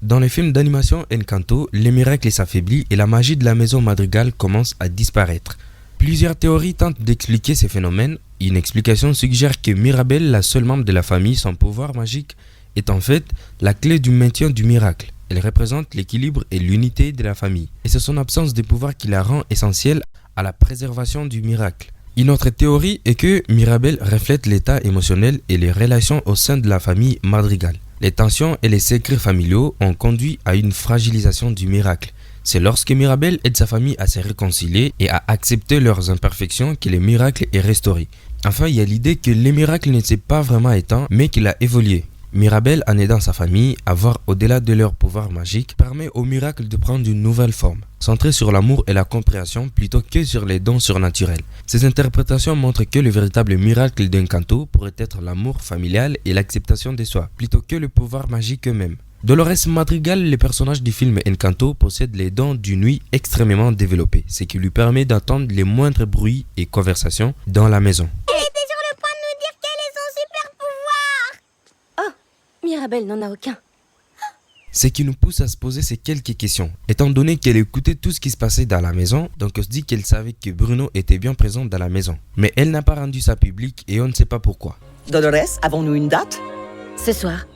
Dans les films d'animation Encanto, les miracles s'affaiblissent et la magie de la maison Madrigal commence à disparaître. Plusieurs théories tentent d'expliquer ces phénomènes. Une explication suggère que Mirabel, la seule membre de la famille sans pouvoir magique, est en fait la clé du maintien du miracle. Elle représente l'équilibre et l'unité de la famille. Et c'est son absence de pouvoir qui la rend essentielle à la préservation du miracle. Une autre théorie est que Mirabel reflète l'état émotionnel et les relations au sein de la famille Madrigal. Les tensions et les secrets familiaux ont conduit à une fragilisation du miracle. C'est lorsque Mirabel aide sa famille à se réconcilier et à accepter leurs imperfections que le miracle est restauré. Enfin, il y a l'idée que le miracle ne s'est pas vraiment éteint, mais qu'il a évolué. Mirabel, en aidant sa famille à voir au-delà de leur pouvoir magique, permet au miracle de prendre une nouvelle forme, centrée sur l'amour et la compréhension plutôt que sur les dons surnaturels. Ces interprétations montrent que le véritable miracle d'Encanto pourrait être l'amour familial et l'acceptation de soi, plutôt que le pouvoir magique eux-mêmes. Dolores Madrigal, le personnage du film Encanto, possède les dons d'une ouïe extrêmement développée, ce qui lui permet d'entendre les moindres bruits et conversations dans la maison. Mirabel n'en a aucun. Ce qui nous pousse à se poser ces quelques questions. Étant donné qu'elle écoutait tout ce qui se passait dans la maison, donc on se dit qu'elle savait que Bruno était bien présent dans la maison. Mais elle n'a pas rendu ça public et on ne sait pas pourquoi. Dolores, avons-nous une date? Ce soir.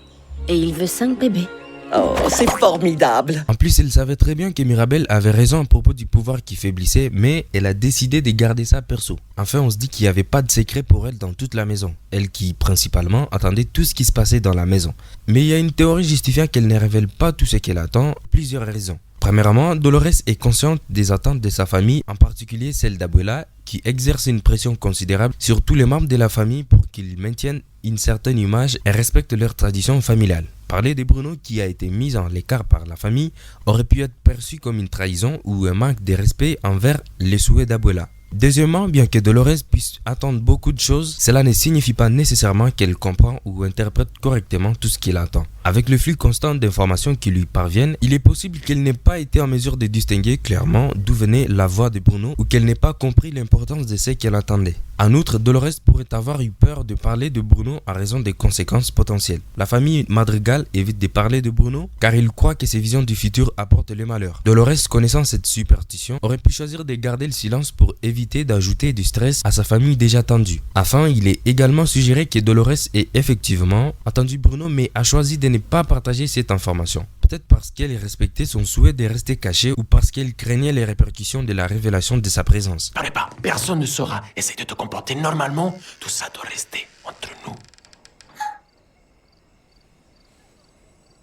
Et il veut 5 bébés. Oh, c'est formidable! En plus, elle savait très bien que Mirabel avait raison à propos du pouvoir qui faiblissait, mais elle a décidé de garder ça perso. Enfin, on se dit qu'il n'y avait pas de secret pour elle dans toute la maison. Elle qui, principalement, attendait tout ce qui se passait dans la maison. Mais il y a une théorie justifiant qu'elle ne révèle pas tout ce qu'elle attend, plusieurs raisons. Premièrement, Dolores est consciente des attentes de sa famille, en particulier celle d'Abuela, qui exerce une pression considérable sur tous les membres de la famille pour qu'ils maintiennent une certaine image et respectent leurs traditions familiales. Parler de Bruno qui a été mis en l'écart par la famille aurait pu être perçu comme une trahison ou un manque de respect envers les souhaits d'Abuela. Deuxièmement, bien que Dolores puisse attendre beaucoup de choses, cela ne signifie pas nécessairement qu'elle comprend ou interprète correctement tout ce qu'elle attend. Avec le flux constant d'informations qui lui parviennent, il est possible qu'elle n'ait pas été en mesure de distinguer clairement d'où venait la voix de Bruno ou qu'elle n'ait pas compris l'importance de ce qu'elle attendait. En outre, Dolores pourrait avoir eu peur de parler de Bruno à raison des conséquences potentielles. La famille Madrigal évite de parler de Bruno car il croit que ses visions du futur apportent le malheur. Dolores, connaissant cette superstition, aurait pu choisir de garder le silence pour éviter d'ajouter du stress à sa famille déjà tendue. Enfin, il est également suggéré que Dolores ait effectivement attendu Bruno mais a choisi de ne pas partager cette information. Peut-être parce qu'elle respectait son souhait de rester cachée ou parce qu'elle craignait les répercussions de la révélation de sa présence. Parlez pas, personne ne saura. Essaye de te comporter normalement. Tout ça doit rester entre nous.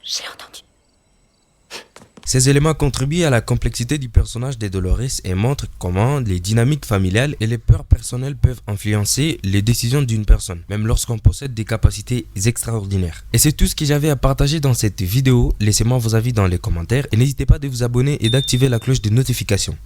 J'ai entendu. Ces éléments contribuent à la complexité du personnage de Dolores et montrent comment les dynamiques familiales et les peurs personnelles peuvent influencer les décisions d'une personne, même lorsqu'on possède des capacités extraordinaires. Et c'est tout ce que j'avais à partager dans cette vidéo. Laissez-moi vos avis dans les commentaires et n'hésitez pas de vous abonner et d'activer la cloche de notification.